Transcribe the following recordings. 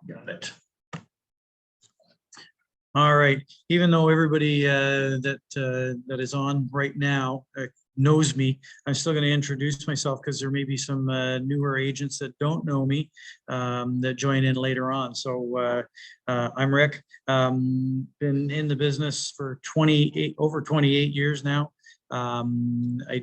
Got it. All right. Even though everybody that is on right now knows me, I'm still going to introduce myself because there may be some newer agents that don't know me that join in later on. So I'm Rick. Been in the business for over 28 years now. I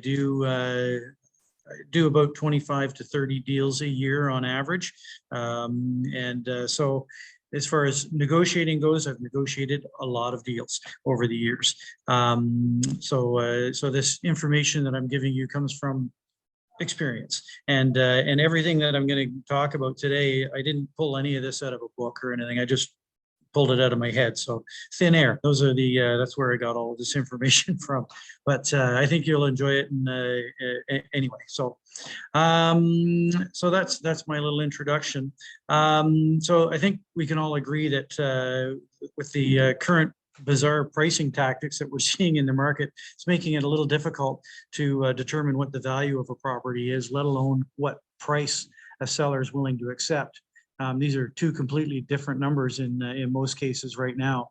do about 25 to 30 deals a year on average. So as far as negotiating goes, I've negotiated a lot of deals over the years. So this information that I'm giving you comes from experience, and everything that I'm going to talk about today, I didn't pull any of this out of a book or anything. I just pulled it out of my head. So thin air. Those are that's where I got all this information from. But I think you'll enjoy it. And anyway, so that's my little introduction. So I think we can all agree that with the current bizarre pricing tactics that we're seeing in the market, it's making it a little difficult to determine what the value of a property is, let alone what price a seller is willing to accept. These are two completely different numbers in most cases right now.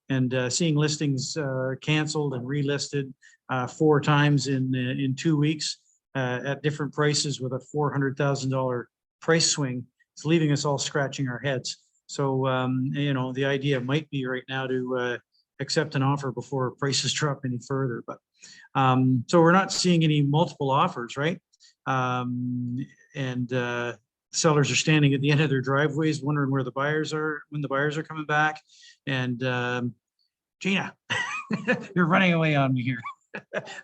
And seeing listings canceled and relisted 4 times in 2 weeks at different prices with a $400,000 price swing, it's leaving us all scratching our heads. So, the idea might be right now to accept an offer before prices drop any further. But so we're not seeing any multiple offers, right? Sellers are standing at the end of their driveways, wondering where the buyers are, when the buyers are coming back. And Gina, you're running away on me here.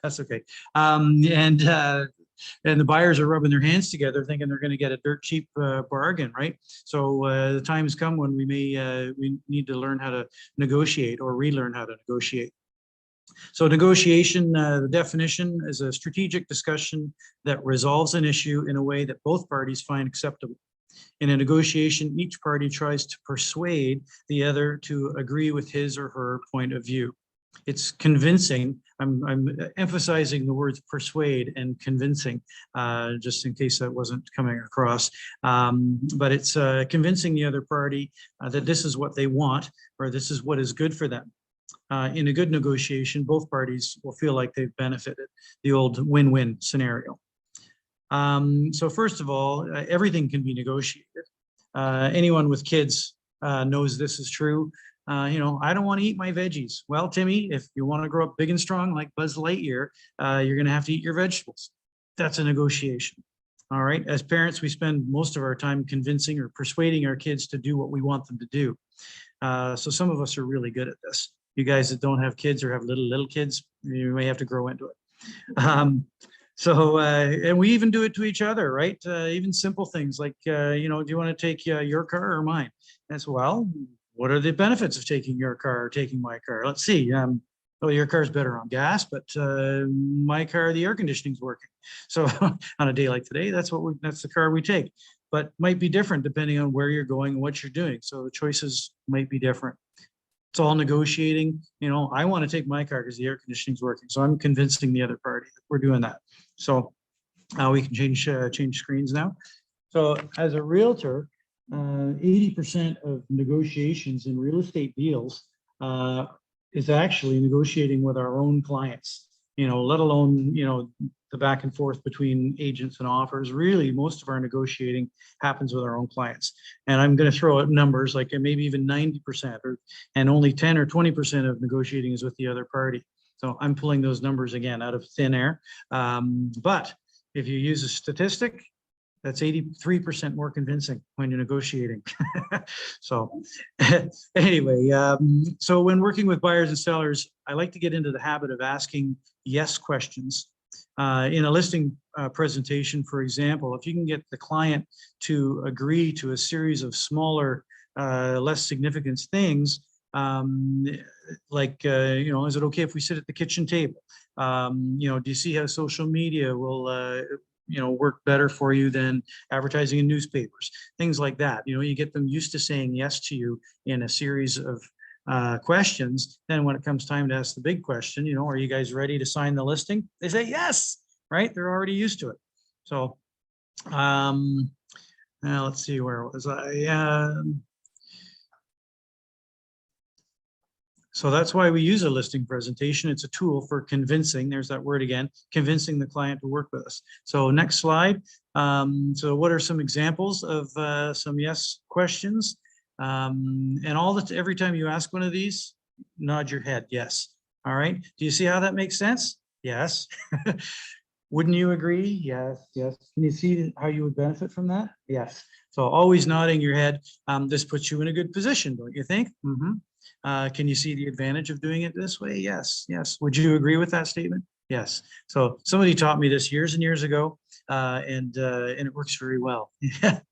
That's okay. And the buyers are rubbing their hands together, thinking they're going to get a dirt cheap bargain, right? So the time has come when we need to learn how to negotiate or relearn how to negotiate. So negotiation, the definition is a strategic discussion that resolves an issue in a way that both parties find acceptable. In a negotiation, each party tries to persuade the other to agree with his or her point of view. It's convincing. I'm emphasizing the words persuade and convincing, just in case that wasn't coming across. But it's convincing the other party that this is what they want, or this is what is good for them. In a good negotiation, both parties will feel like they've benefited, the old win-win scenario. So first of all, everything can be negotiated. Anyone with kids knows this is true. I don't want to eat my veggies. Well, Timmy, if you want to grow up big and strong like Buzz Lightyear, you're going to have to eat your vegetables. That's a negotiation. All right. As parents, we spend most of our time convincing or persuading our kids to do what we want them to do. So some of us are really good at this. You guys that don't have kids or have little kids, you may have to grow into it. And we even do it to each other, right? Even simple things like, do you want to take your car or mine? As well, what are the benefits of taking your car or taking my car? Let's see. Well, your car's better on gas, but my car, the air conditioning's working. So on a day like today, that's the car we take. But might be different depending on where you're going and what you're doing. So the choices might be different. It's all negotiating. I want to take my car because the air conditioning's working. So I'm convincing the other party that we're doing that. So we can change screens now. So as a realtor, 80% of negotiations in real estate deals is actually negotiating with our own clients, let alone, the back and forth between agents and offers. Really, most of our negotiating happens with our own clients. And I'm going to throw out numbers like maybe even 90%, and only 10 or 20% of negotiating is with the other party. So I'm pulling those numbers again out of thin air. But if you use a statistic, that's 83% more convincing when you're negotiating. So anyway, so when working with buyers and sellers, I like to get into the habit of asking yes questions. In a listing presentation, for example, if you can get the client to agree to a series of smaller, less significant things, like, is it okay if we sit at the kitchen table? Do you see how social media will work better for you than advertising in newspapers, things like that. You get them used to saying yes to you in a series of questions. Then when it comes time to ask the big question, are you guys ready to sign the listing? They say yes, right? They're already used to it. So now let's see, where was I? So that's why we use a listing presentation. It's a tool for convincing, there's that word again, convincing the client to work with us. So next slide. So what are some examples of some yes questions? And every time you ask one of these, nod your head, yes. All right. Do you see how that makes sense? Yes. Wouldn't you agree? Yes, yes. Can you see how you would benefit from that? Yes. So always nodding your head. This puts you in a good position, don't you think? Can you see the advantage of doing it this way? Yes, yes. Would you agree with that statement? Yes. So somebody taught me this years and years ago, and it works very well.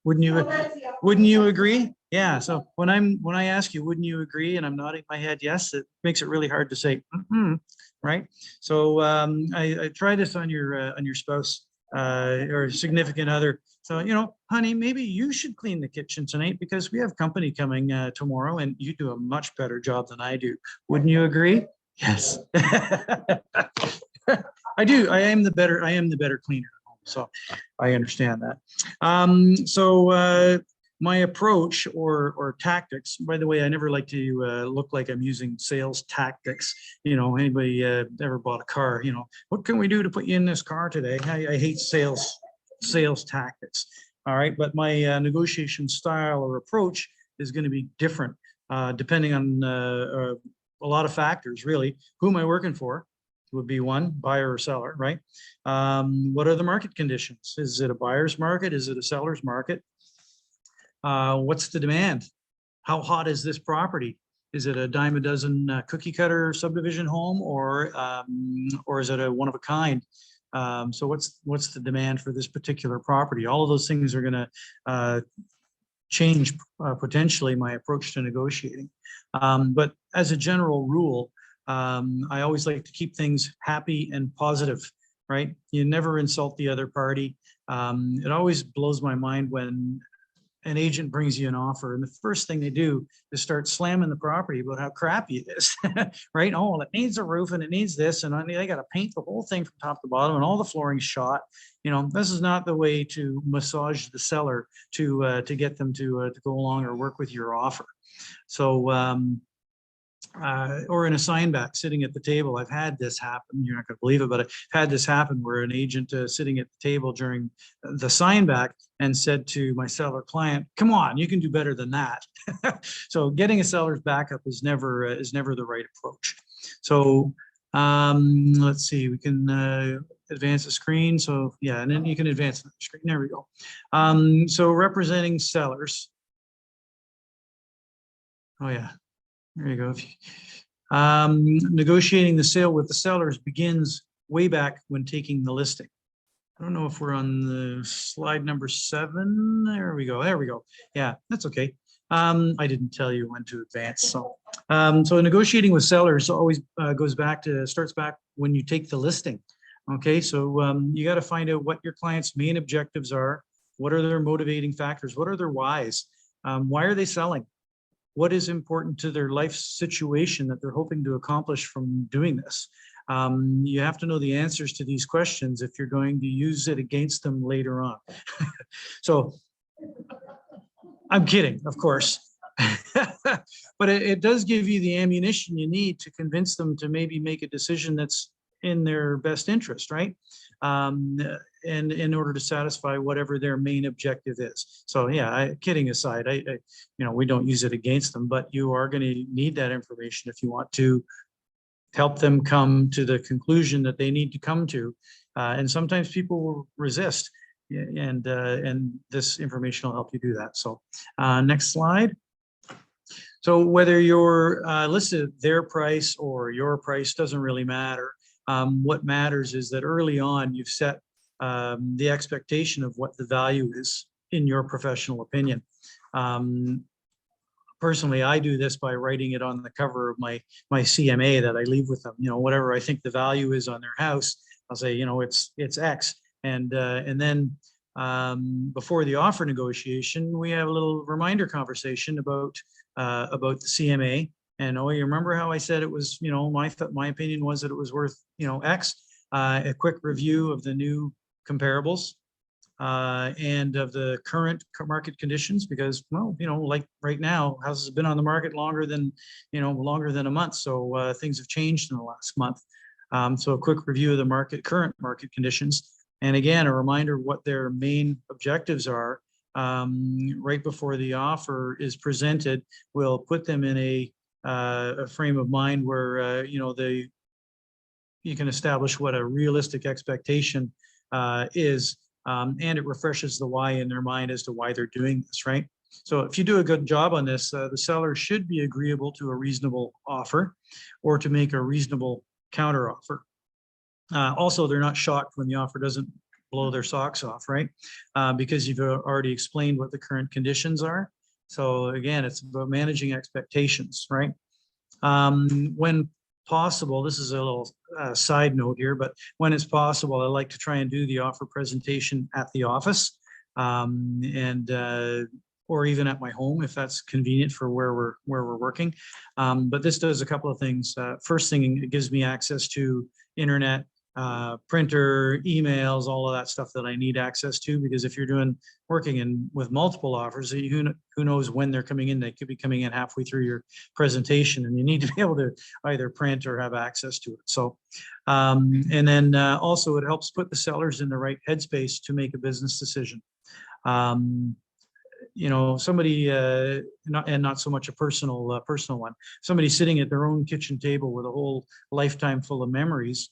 Wouldn't you agree? Yeah. So when I ask you, wouldn't you agree? And I'm nodding my head, yes, it makes it really hard to say, right? So I try this on your spouse or significant other. So, honey, maybe you should clean the kitchen tonight because we have company coming tomorrow and you do a much better job than I do. Wouldn't you agree? Yes. I do. I am the better cleaner at home, so I understand that. So my approach or tactics, by the way, I never like to look like I'm using sales tactics. Anybody ever bought a car, what can we do to put you in this car today? I hate sales tactics. All right. But my negotiation style or approach is going to be different depending on a lot of factors, really. Who am I working for? Would be one, buyer or seller, right? What are the market conditions? Is it a buyer's market? Is it a seller's market? What's the demand? How hot is this property? Is it a dime a dozen cookie cutter subdivision home, or is it a one of a kind? So what's the demand for this particular property? All of those things are going to change potentially my approach to negotiating. But as a general rule, I always like to keep things happy and positive, right? You never insult the other party. It always blows my mind when an agent brings you an offer and the first thing they do is start slamming the property about how crappy it is, right? Oh, it needs a roof and it needs this, and they got to paint the whole thing from top to bottom and all the flooring's shot. This is not the way to massage the seller to get them to go along or work with your offer. So, or in a sign back sitting at the table. I've had this happen. You're not going to believe it, but I've had this happen where an agent sitting at the table during the sign back and said to my seller client, come on, you can do better than that. So getting a seller's backup is never the right approach. So let's see, we can advance the screen. So yeah, and then you can advance the screen. There we go. So representing sellers. Oh yeah. There you go. Negotiating the sale with the sellers begins way back when taking the listing. I don't know if we're on the slide number 7. There we go. There we go. Yeah, that's okay. I didn't tell you when to advance. So negotiating with sellers always starts back when you take the listing. Okay, so you got to find out what your client's main objectives are. What are their motivating factors? What are their whys? Why are they selling? What is important to their life situation that they're hoping to accomplish from doing this? You have to know the answers to these questions if you're going to use it against them later on. So I'm kidding, of course. But it does give you the ammunition you need to convince them to maybe make a decision that's in their best interest, right? And in order to satisfy whatever their main objective is. So yeah, kidding aside, we don't use it against them, but you are going to need that information if you want to help them come to the conclusion that they need to come to. And sometimes people will resist, and this information will help you do that. So next slide. So whether you're listed their price or your price doesn't really matter. What matters is that early on you've set the expectation of what the value is in your professional opinion. Personally, I do this by writing it on the cover of my CMA that I leave with them. Whatever I think the value is on their house, I'll say, it's X. And then before the offer negotiation, we have a little reminder conversation about the CMA. And you remember how I said it was, my opinion was that it was worth, X. A quick review of the new comparables. and of the current market conditions, because, well, like right now, houses have been on the market longer than a month. So things have changed in the last month. So a quick review of the current market conditions. And again, a reminder what their main objectives are. Right before the offer is presented, we'll put them in a frame of mind where, you can establish what a realistic expectation is, and it refreshes the why in their mind as to why they're doing this, right? So if you do a good job on this, the seller should be agreeable to a reasonable offer or to make a reasonable counter offer. Also, they're not shocked when the offer doesn't blow their socks off, right? Because you've already explained what the current conditions are. So again, it's about managing expectations, right? When possible, this is a little side note here, but when it's possible, I like to try and do the offer presentation at the office, or even at my home if that's convenient for where we're working. But this does a couple of things. First thing, it gives me access to internet, printer, emails, all of that stuff that I need access to, because if you're working with multiple offers, who knows when they're coming in. They could be coming in halfway through your presentation, and you need to be able to either print or have access to it. So, and then also it helps put the sellers in the right headspace to make a business decision. Somebody, not so much a personal one, somebody sitting at their own kitchen table with a whole lifetime full of memories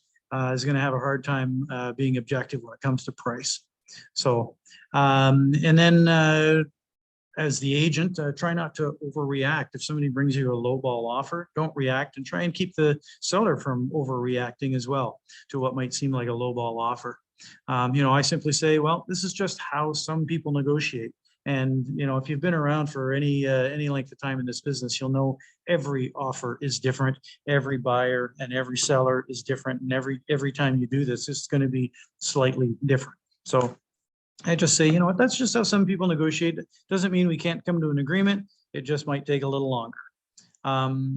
is going to have a hard time being objective when it comes to price. So, and then as the agent, try not to overreact. If somebody brings you a lowball offer, don't react, and try and keep the seller from overreacting as well to what might seem like a lowball offer. I simply say, well, this is just how some people negotiate. And, if you've been around for any length of time in this business, you'll know every offer is different. Every buyer and every seller is different. And every time you do this, it's going to be slightly different. So I just say, that's just how some people negotiate. It doesn't mean we can't come to an agreement. It just might take a little longer.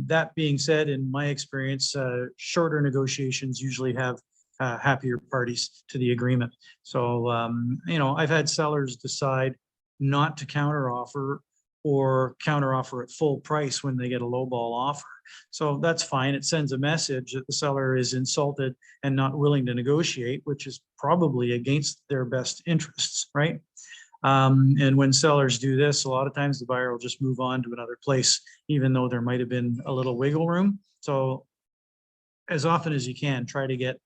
That being said, in my experience, shorter negotiations usually have happier parties to the agreement. So, I've had sellers decide not to counteroffer or counteroffer at full price when they get a lowball offer. So that's fine. It sends a message that the seller is insulted and not willing to negotiate, which is probably against their best interests, right? And when sellers do this, a lot of times the buyer will just move on to another place, even though there might have been a little wiggle room. So as often as you can, try to get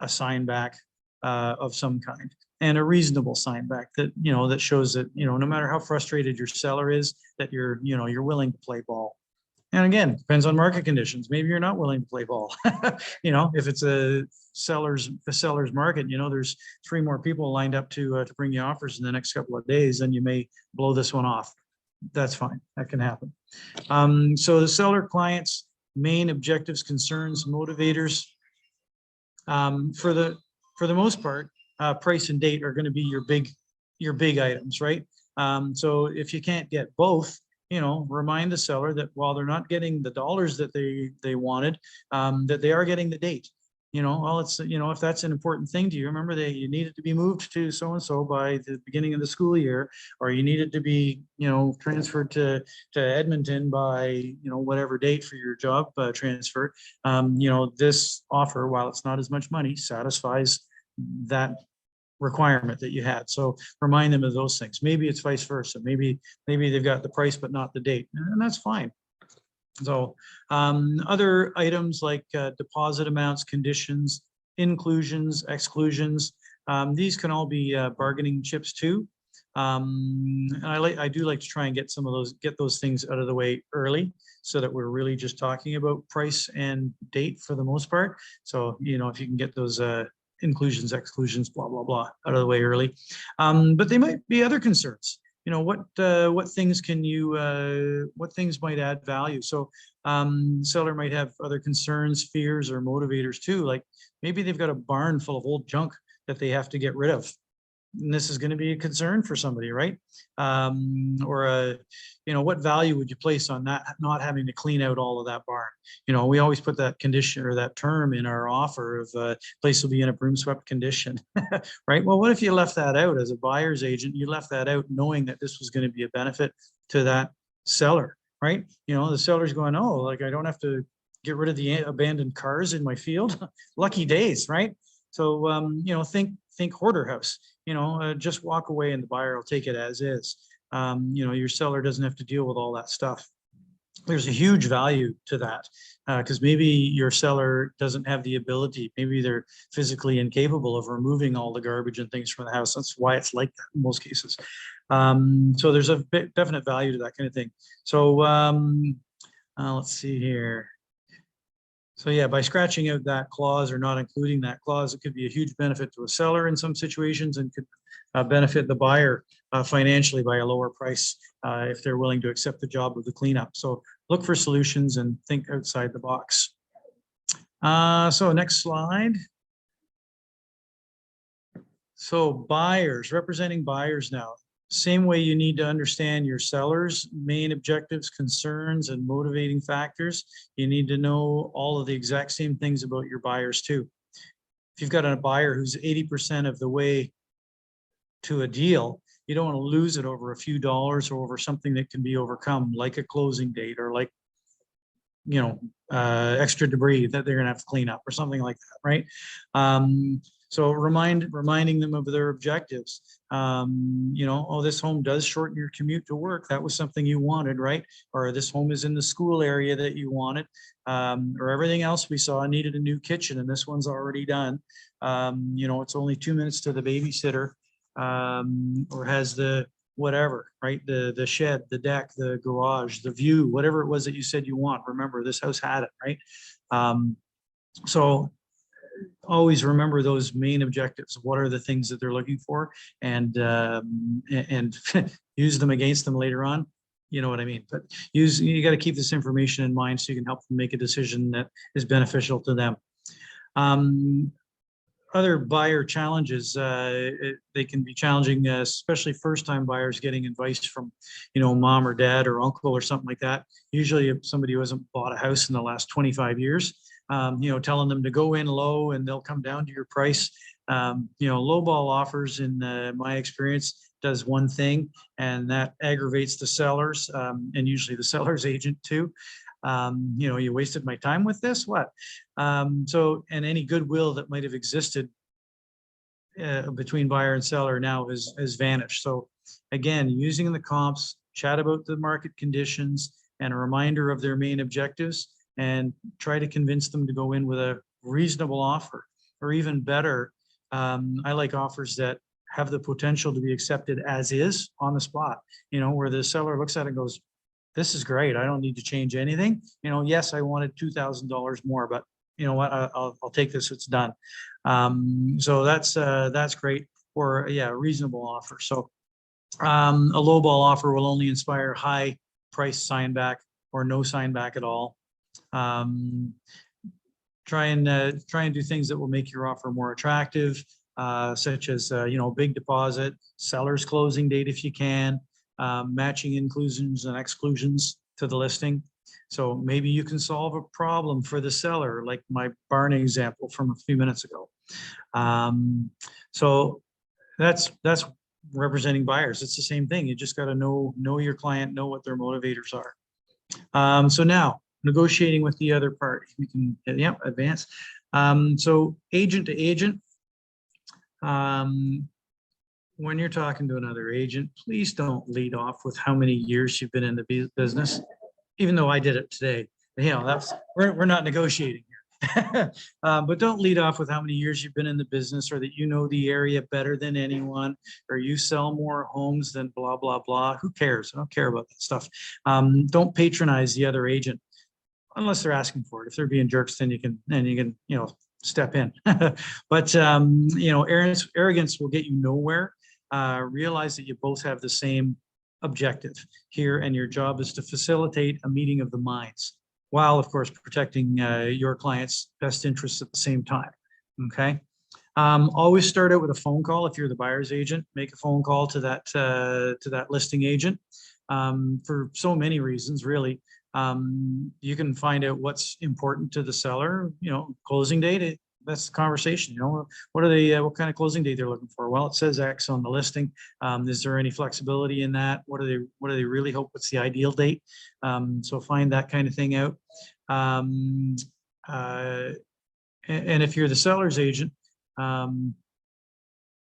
a sign back of some kind, and a reasonable sign back that, that shows that, no matter how frustrated your seller is, that you're willing to play ball. And again, depends on market conditions. Maybe you're not willing to play ball. If it's a seller's market, there's 3 more people lined up to bring you offers in the next couple of days, then you may blow this one off. That's fine. That can happen. So the seller client's main objectives, concerns, motivators, for the most part, price and date are going to be your big items, right? So if you can't get both, remind the seller that while they're not getting the dollars that they wanted, that they are getting the date. Well, it's, if that's an important thing to you, remember that you needed to be moved to so-and-so by the beginning of the school year, or you needed to be, transferred to Edmonton by, whatever date for your job transfer. This offer, while it's not as much money, satisfies that requirement that you had. So remind them of those things. Maybe it's vice versa. Maybe they've got the price, but not the date, and that's fine. So other items like deposit amounts, conditions, inclusions, exclusions, these can all be bargaining chips too. And I do like to try and get those things out of the way early, so that we're really just talking about price and date for the most part. So, if you can get those inclusions, exclusions, blah, blah, blah, out of the way early. But they might be other concerns. What things might add value? So seller might have other concerns, fears, or motivators too. Like maybe they've got a barn full of old junk that they have to get rid of. and this is going to be a concern for somebody, right? Or a, what value would you place on that, not having to clean out all of that barn? We always put that condition or that term in our offer of place will be in a broom swept condition, right? Well, what if you left that out as a buyer's agent? You left that out knowing that this was going to be a benefit to that seller, right? The seller's going, oh, like I don't have to get rid of the abandoned cars in my field. Lucky days, right? So, think hoarder house, just walk away and the buyer will take it as is. Your seller doesn't have to deal with all that stuff. There's a huge value to that because maybe your seller doesn't have the ability, maybe they're physically incapable of removing all the garbage and things from the house. That's why it's like that in most cases. So there's a definite value to that kind of thing. So let's see here. So yeah, by scratching out that clause or not including that clause, it could be a huge benefit to a seller in some situations and could benefit the buyer financially by a lower price if they're willing to accept the job of the cleanup. So look for solutions and think outside the box. So next slide. So buyers, representing buyers now. Same way you need to understand your seller's main objectives, concerns, and motivating factors. You need to know all of the exact same things about your buyers too. If you've got a buyer who's 80% of the way to a deal, you don't want to lose it over a few dollars or over something that can be overcome, like a closing date or like, extra debris that they're going to have to clean up or something like that, right? So reminding them of their objectives. Oh, this home does shorten your commute to work. That was something you wanted, right? Or this home is in the school area that you wanted. Or everything else we saw needed a new kitchen and this one's already done. It's only 2 minutes to the babysitter, or has the whatever, right? The shed, the deck, the garage, the view, whatever it was that you said you want. Remember, this house had it, right? So always remember those main objectives. What are the things that they're looking for, and use them against them later on. You know what I mean? But you got to keep this information in mind so you can help them make a decision that is beneficial to them. Other buyer challenges, they can be challenging, especially first-time buyers getting advice from, mom or dad or uncle or something like that. Usually if somebody who hasn't bought a house in the last 25 years, telling them to go in low and they'll come down to your price. Lowball offers in my experience does one thing, and that aggravates the sellers and usually the seller's agent too. You wasted my time with this, what? And any goodwill that might have existed between buyer and seller now has vanished. So again, using the comps, chat about the market conditions and a reminder of their main objectives, and try to convince them to go in with a reasonable offer, or even better, I like offers that have the potential to be accepted as is on the spot, where the seller looks at it and goes, this is great. I don't need to change anything. Yes, I wanted $2,000 more, but you know what? I'll take this. It's done. So that's great. Or yeah, a reasonable offer. So a lowball offer will only inspire high price sign back or no sign back at all. Try and do things that will make your offer more attractive, such as big deposit, seller's closing date if you can. Matching inclusions and exclusions to the listing. So maybe you can solve a problem for the seller, like my barn example from a few minutes ago. So that's representing buyers. It's the same thing. You just got to know your client, know what their motivators are. So now negotiating with the other party, we can advance. So agent to agent. When you're talking to another agent, please don't lead off with how many years you've been in the business, even though I did it today. We're not negotiating here. But don't lead off with how many years you've been in the business, or that you know the area better than anyone, or you sell more homes than blah, blah, blah. Who cares? I don't care about that stuff. Don't patronize the other agent unless they're asking for it. If they're being jerks, then you can step in. But arrogance will get you nowhere. Realize that you both have the same objective here, and your job is to facilitate a meeting of the minds, while of course protecting your client's best interests at the same time. Okay. Always start out with a phone call. If you're the buyer's agent, make a phone call to that listing agent, for so many reasons, really. You can find out what's important to the seller, closing date. That's the conversation, what are they, what kind of closing date they're looking for? Well, it says X on the listing. Is there any flexibility in that? What do they really hope? What's the ideal date? So find that kind of thing out. And if you're the seller's agent, when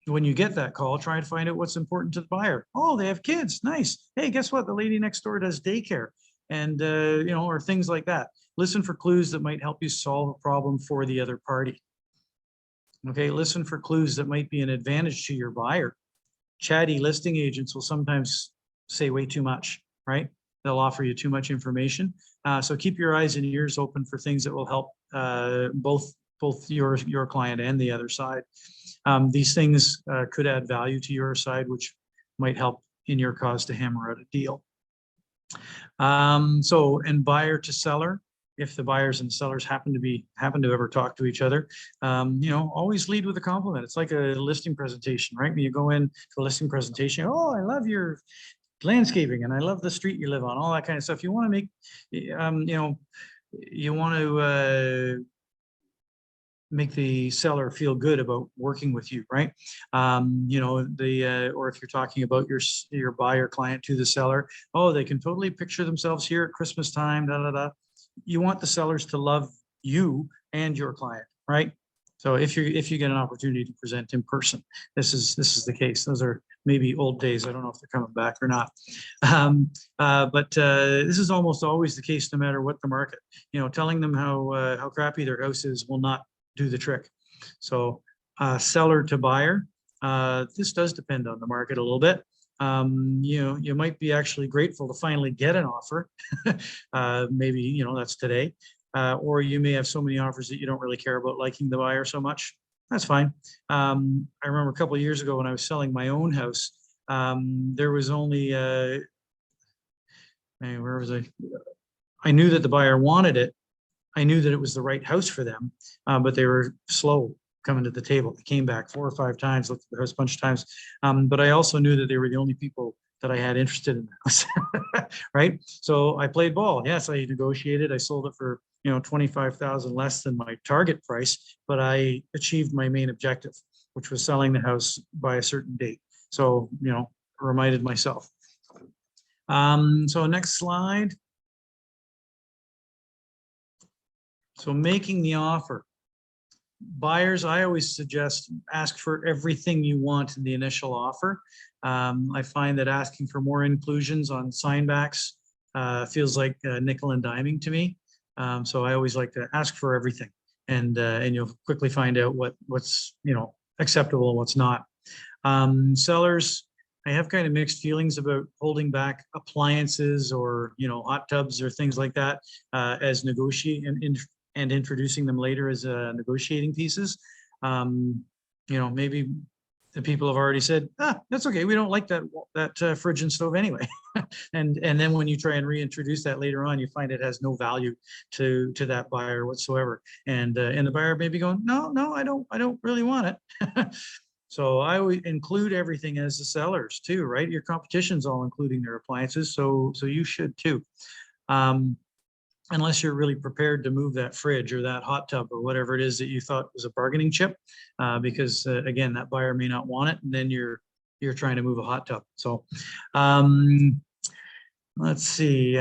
you get that call, try and find out what's important to the buyer. Oh, they have kids. Nice. Hey, guess what? The lady next door does daycare, and or things like that. Listen for clues that might help you solve a problem for the other party. Okay, listen for clues that might be an advantage to your buyer. Chatty listing agents will sometimes say way too much, right? They'll offer you too much information. So keep your eyes and ears open for things that will help both your client and the other side. These things could add value to your side, which might help in your cause to hammer out a deal. And buyer to seller, if the buyers and sellers happen to ever talk to each other, always lead with a compliment. It's like a listing presentation, right? When you go in to a listing presentation, oh, I love your landscaping and I love the street you live on, all that kind of stuff. You want to make, you want to make the seller feel good about working with you, right? Or if you're talking about your buyer client to the seller, oh, they can totally picture themselves here at Christmas time, da da da. You want the sellers to love you and your client, right? So if you get an opportunity to present in person, this is the case. Those are maybe old days. I don't know if they're coming back or not. But this is almost always the case, no matter what the market. Telling them how crappy their house is will not do the trick. So seller to buyer, this does depend on the market a little bit. You might be actually grateful to finally get an offer. Maybe, that's today. Or you may have so many offers that you don't really care about liking the buyer so much. That's fine. I remember a couple of years ago when I was selling my own house, there was only, where was I? I knew that the buyer wanted it. I knew that it was the right house for them, but they were slow coming to the table. They came back 4 or 5 times, looked at the house a bunch of times. But I also knew that they were the only people that I had interested in the house, right? So I played ball. Yes, I negotiated. I sold it for, $25,000 less than my target price, but I achieved my main objective, which was selling the house by a certain date. So, reminded myself. So next slide. So making the offer. Buyers, I always suggest ask for everything you want in the initial offer. I find that asking for more inclusions on signbacks feels like nickel and diming to me. So I always like to ask for everything, and you'll quickly find out what's acceptable and what's not. Sellers, I have kind of mixed feelings about holding back appliances or hot tubs or things like that as negotiate and introducing them later as negotiating pieces. Maybe the people have already said, that's okay, we don't like that fridge and stove anyway. and then when you try and reintroduce that later on, you find it has no value to that buyer whatsoever. And the buyer may be going, no, I don't really want it. So I would include everything as the sellers too, right? Your competition's all including their appliances, so you should too. Unless you're really prepared to move that fridge or that hot tub or whatever it is that you thought was a bargaining chip, because again, that buyer may not want it, and then you're trying to move a hot tub. So let's see,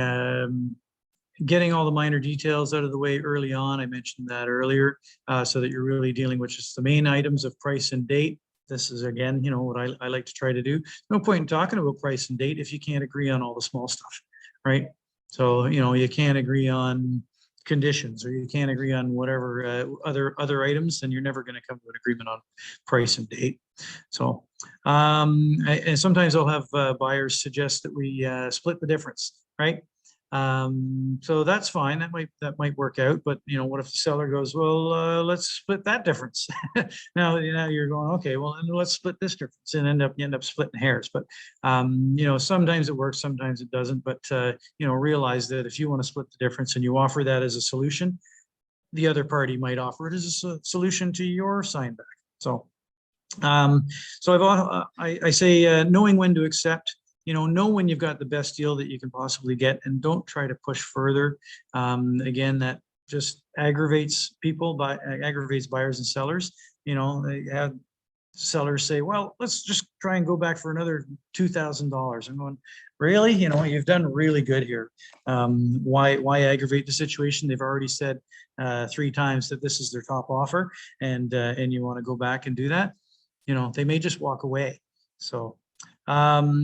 getting all the minor details out of the way early on. I mentioned that earlier, so that you're really dealing with just the main items of price and date. This is, again, what I like to try to do. No point in talking about price and date if you can't agree on all the small stuff, right? So, you can't agree on conditions, or you can't agree on whatever other items, then you're never going to come to an agreement on price and date. So, and sometimes I'll have buyers suggest that we split the difference, right? So that's fine. That might work out. But what if the seller goes, well, let's split that difference. Now you're going, okay, well, then let's split this difference, and you end up splitting hairs. But sometimes it works, sometimes it doesn't. But realize that if you want to split the difference and you offer that as a solution, the other party might offer it as a solution to your sign back. So, so I say knowing when to accept, know when you've got the best deal that you can possibly get, and don't try to push further. Again, that just aggravates people, aggravates buyers and sellers. They have sellers say, well, let's just try and go back for another $2,000. I'm going, really? You've done really good here. Why aggravate the situation? They've already said 3 times that this is their top offer, and you want to go back and do that. They may just walk away. So, yeah,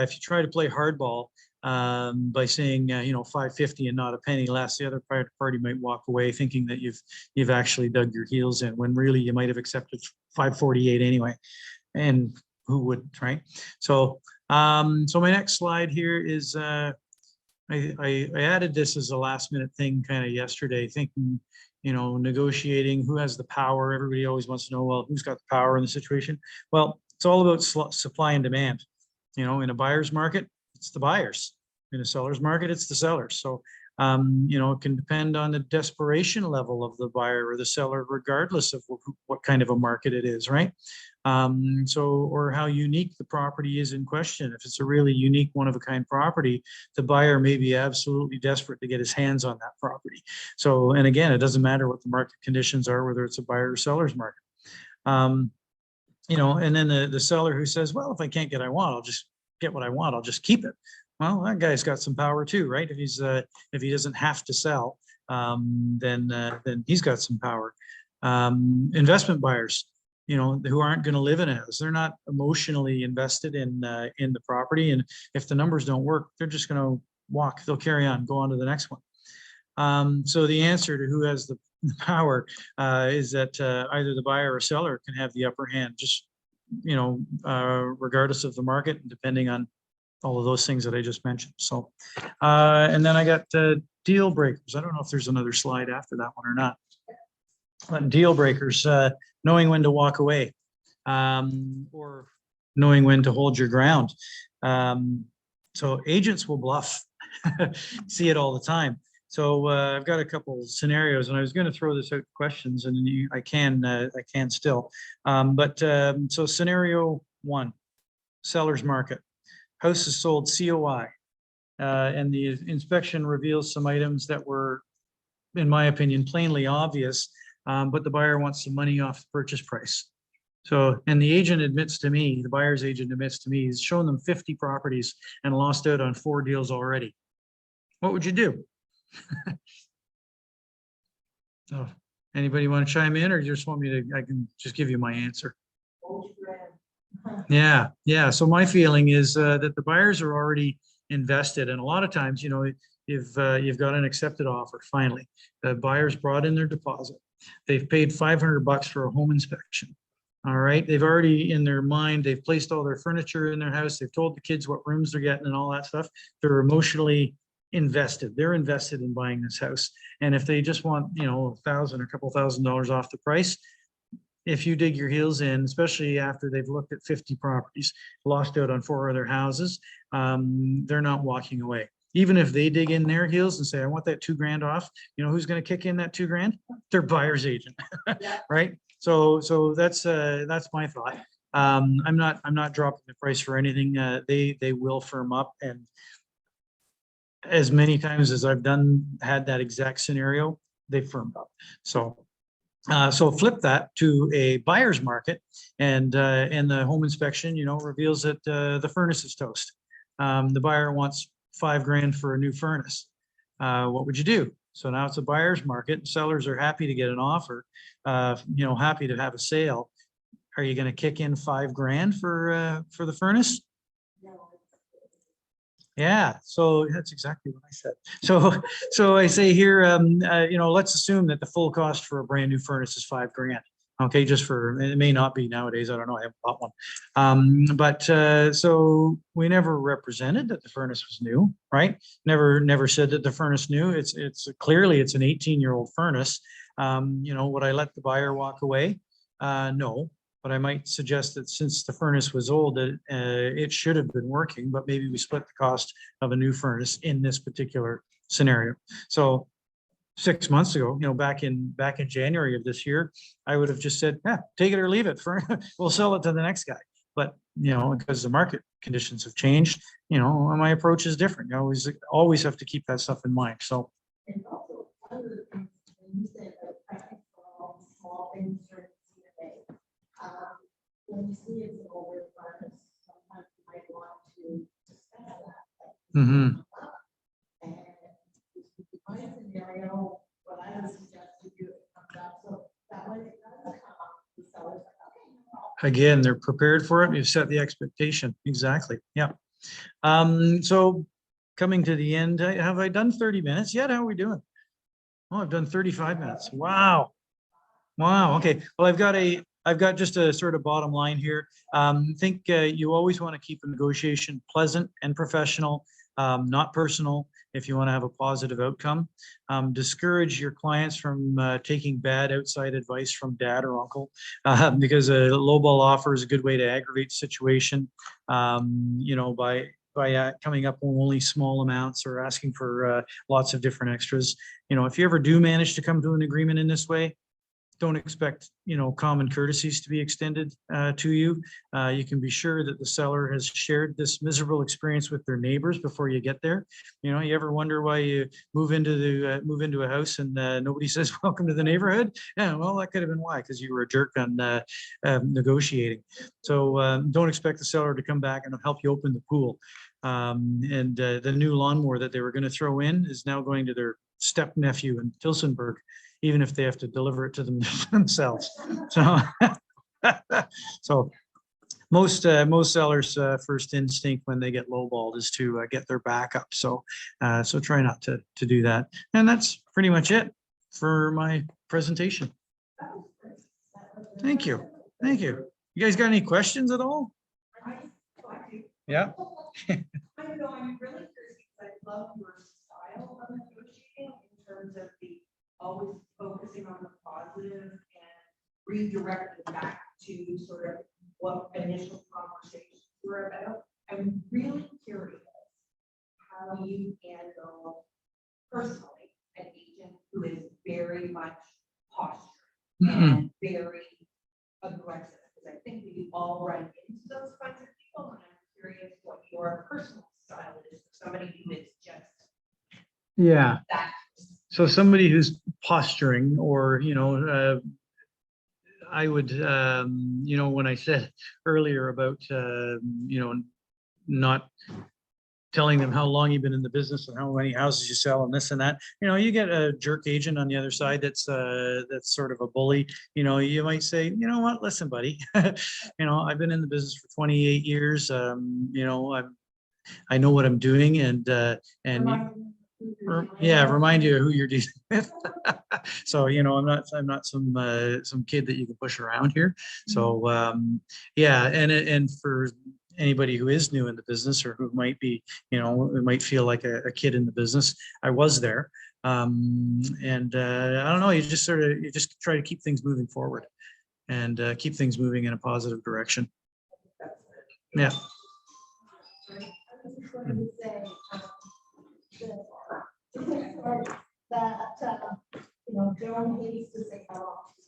if you try to play hardball by saying, 550 and not a penny less, the other party might walk away thinking that you've actually dug your heels in, when really you might have accepted 548 anyway. And who wouldn't, right? So, so my next slide here is, I added this as a last minute thing kind of yesterday, thinking, negotiating who has the power. Everybody always wants to know, well, who's got the power in the situation? Well, it's all about supply and demand. In a buyer's market, it's the buyers. In a seller's market, it's the sellers. So, it can depend on the desperation level of the buyer or the seller, regardless of what kind of a market it is, right? Or how unique the property is in question. If it's a really unique, one-of-a-kind property, the buyer may be absolutely desperate to get his hands on that property. So, and again, it doesn't matter what the market conditions are, whether it's a buyer or seller's market. And then the seller who says, well, if I can't get what I want, I'll just get what I want. I'll just keep it. Well, that guy's got some power too, right? If he doesn't have to sell, then he's got some power. Investment buyers, who aren't going to live in a house, they're not emotionally invested in the property, and if the numbers don't work, they're just going to walk. They'll carry on, go on to the next one. So the answer to who has the power is that either the buyer or seller can have the upper hand, just regardless of the market, depending on all of those things that I just mentioned. So, and then I got deal breakers. I don't know if there's another slide after that one or not. But deal breakers, knowing when to walk away, or knowing when to hold your ground. So agents will bluff. See it all the time. So I've got a couple scenarios, and I was going to throw this out to questions, and I can still. So scenario 1, seller's market. House is sold COI, and the inspection reveals some items that were, in my opinion, plainly obvious, but the buyer wants some money off the purchase price. So, and the agent admits to me, the buyer's agent admits to me, he's shown them 50 properties and lost out on 4 deals already. What would you do? So, anybody want to chime in, or you just want me to, I can just give you my answer? Yeah. So my feeling is that the buyers are already invested, and a lot of times, you've got an accepted offer. Finally, the buyers brought in their deposit. They've paid $500 for a home inspection. All right, they've already, in their mind, they've placed all their furniture in their house. They've told the kids what rooms they're getting and all that stuff. They're emotionally invested. They're invested in buying this house. And if they just want, $1,000 or a couple $1,000s off the price, if you dig your heels in, especially after they've looked at 50 properties, lost out on 4 other houses, they're not walking away. Even if they dig in their heels and say, I want that $2,000 off, who's going to kick in that $2,000? Their buyer's agent, right? So that's my thought. I'm not dropping the price for anything. They will firm up, and as many times as I've had that exact scenario, they firmed up. So flip that to a buyer's market, and the home inspection, reveals that the furnace is toast. The buyer wants $5,000 for a new furnace. What would you do? So now it's a buyer's market. Sellers are happy to get an offer, happy to have a sale. Are you going to kick in $5,000 for the furnace? No. Yeah, so that's exactly what I said. So I say here, let's assume that the full cost for a brand new furnace is $5,000. Okay, it may not be nowadays. I don't know. I haven't bought one. So we never represented that the furnace was new, right? Never said that the furnace new. It's clearly it's an 18-year-old furnace. Would I let the buyer walk away? No. But I might suggest that since the furnace was old, it should have been working, but maybe we split the cost of a new furnace in this particular scenario. So 6 months ago, back in January of this year, I would have just said, yeah, take it or leave it for, we'll sell it to the next guy. But, because the market conditions have changed, my approach is different. You always have to keep that stuff in mind. So. And also, other things, when you said that practice for small things during the day, when you see it's over funds, sometimes you might want to discuss that. Mhm. And my scenario, what I would suggest to do it comes up, so that way it does come up, the seller's like, okay, no problem. Again, they're prepared for it. You've set the expectation. Exactly. Yeah. So coming to the end, have I done 30 minutes yet? How are we doing? Oh, I've done 35 minutes. Wow. Wow. Okay. Well, I've got just a sort of bottom line here. Think you always want to keep a negotiation pleasant and professional, not personal, if you want to have a positive outcome. Discourage your clients from taking bad outside advice from dad or uncle, because a lowball offer is a good way to aggravate the situation, by coming up with only small amounts or asking for lots of different extras. If you ever do manage to come to an agreement in this way, don't expect, common courtesies to be extended to you. You can be sure that the seller has shared this miserable experience with their neighbors before you get there. You ever wonder why you move into a house and nobody says, welcome to the neighborhood? Yeah, well, that could have been why, because you were a jerk on negotiating. So don't expect the seller to come back and help you open the pool. And the new lawnmower that they were going to throw in is now going to their step nephew in Tilsonburg, even if they have to deliver it to them themselves. So, so most sellers' first instinct when they get lowballed is to get their back up. So try not to do that. And that's pretty much it for my presentation. Thank you. Thank you. You guys got any questions at all? Yeah. I know, I'm really curious because I love your style of negotiating in terms of the always focusing on the positive and redirecting back to sort of what initial conversations were about. I'm really curious how you handle personally an agent who is very much posturing and very aggressive, because I think we all run into those kinds of people, and I'm curious what your personal style is for somebody who is just Yeah. that. So somebody who's posturing, or, I would, when I said earlier about, not telling them how long you've been in the business and how many houses you sell and this and that, you get a jerk agent on the other side that's sort of a bully. You might say, you know what, listen, buddy, I've been in the business for 28 years. I know what I'm doing, and remind you who you're dealing with. So, I'm not some kid that you can push around here. So, and for anybody who is new in the business, or who might be, it might feel like a kid in the business, I was there. And I don't know, you just try to keep things moving forward, and keep things moving in a positive direction. Yeah. That Joan hates to say how long she's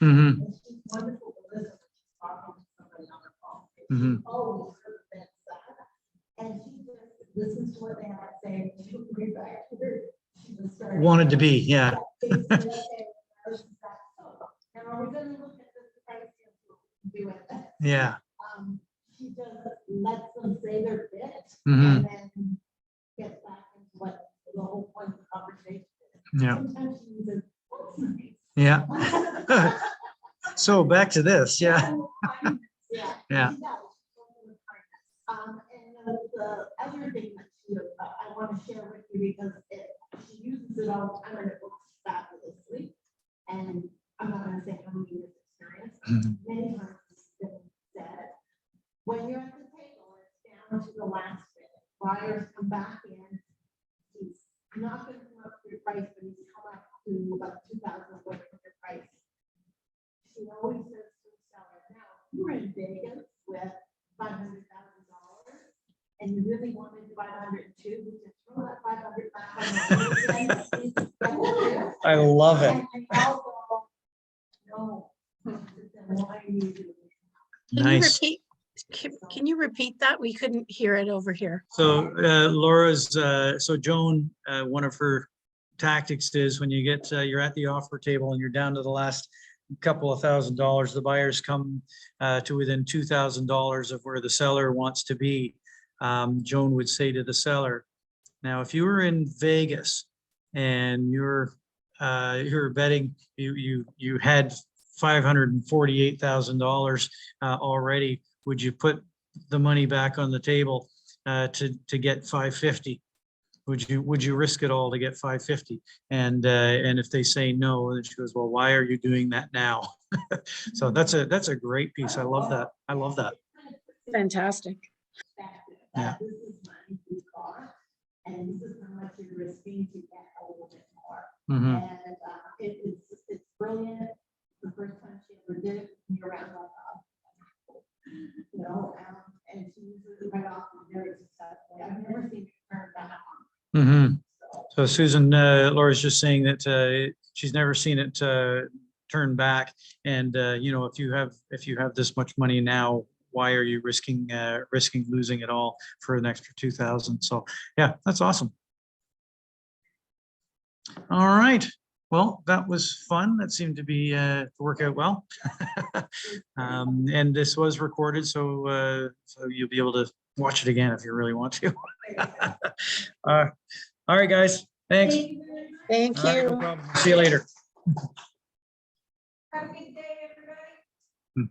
Mm-hmm. and she's wonderful to listen when she's talking to somebody on the phone. Mhm. She always prevents that, and she just listens to what they have to say, and she'll bring back to her. She just started. Wanted to be, yeah. They say, okay, this is that. So, now are we gonna look at this price and see what we can do with it? Yeah. She just lets them say their bit, Mhm. and then gets back into what the whole point of the conversation is. Yeah. Sometimes she uses, "That's nice." Yeah. So back to this, yeah. Yeah. Yeah. And the other thing that I want to share with you, because she uses it all the time and it works fabulously. And I'm not going to say how many years experience. Mhm. Many times it's been said, when you're at the table, it's down to the last bit. Buyers come back in. He's not going to come up to your price, but he's come up to about 2,000 over your price. She always says to the seller, now, you're in Vegas with $500,000 and you really wanted 502, we just throw that 500 back on the I love it. And also, no, why you do it. Can you Nice. repeat? Can you repeat that? We couldn't hear it over here. So Laura's, so Joan, one of her tactics is when you get, you're at the offer table and you're down to the last couple of $1,000s, the buyers come to within $2,000 of where the seller wants to be. Joan would say to the seller, now, if you were in Vegas and you're betting, you had $548,000 already, would you put the money back on the table to get 550? Would you risk it all to get 550? And if they say no, then she goes, well, why are you doing that now? So that's a great piece. I love that. I love that. Fantastic. Yeah. This is money we got, and this is how much you're risking to get a little bit more. Mhm. And it's brilliant. The first time she ever did it, you're around like, you know, and she uses it right off and very successfully. I've never seen it turn back on. Mhm. So, So Susan, Laura's just saying that she's never seen it turn back. And you know, if you have this much money now, why are you risking losing it all for an extra 2,000? So yeah, that's awesome. All right. Well, that was fun. That seemed to be work out well. And this was recorded, so you'll be able to watch it again if you really want to. All right, guys. Thanks. Thank All right, no you. problem. See you later. Have a good day, everybody.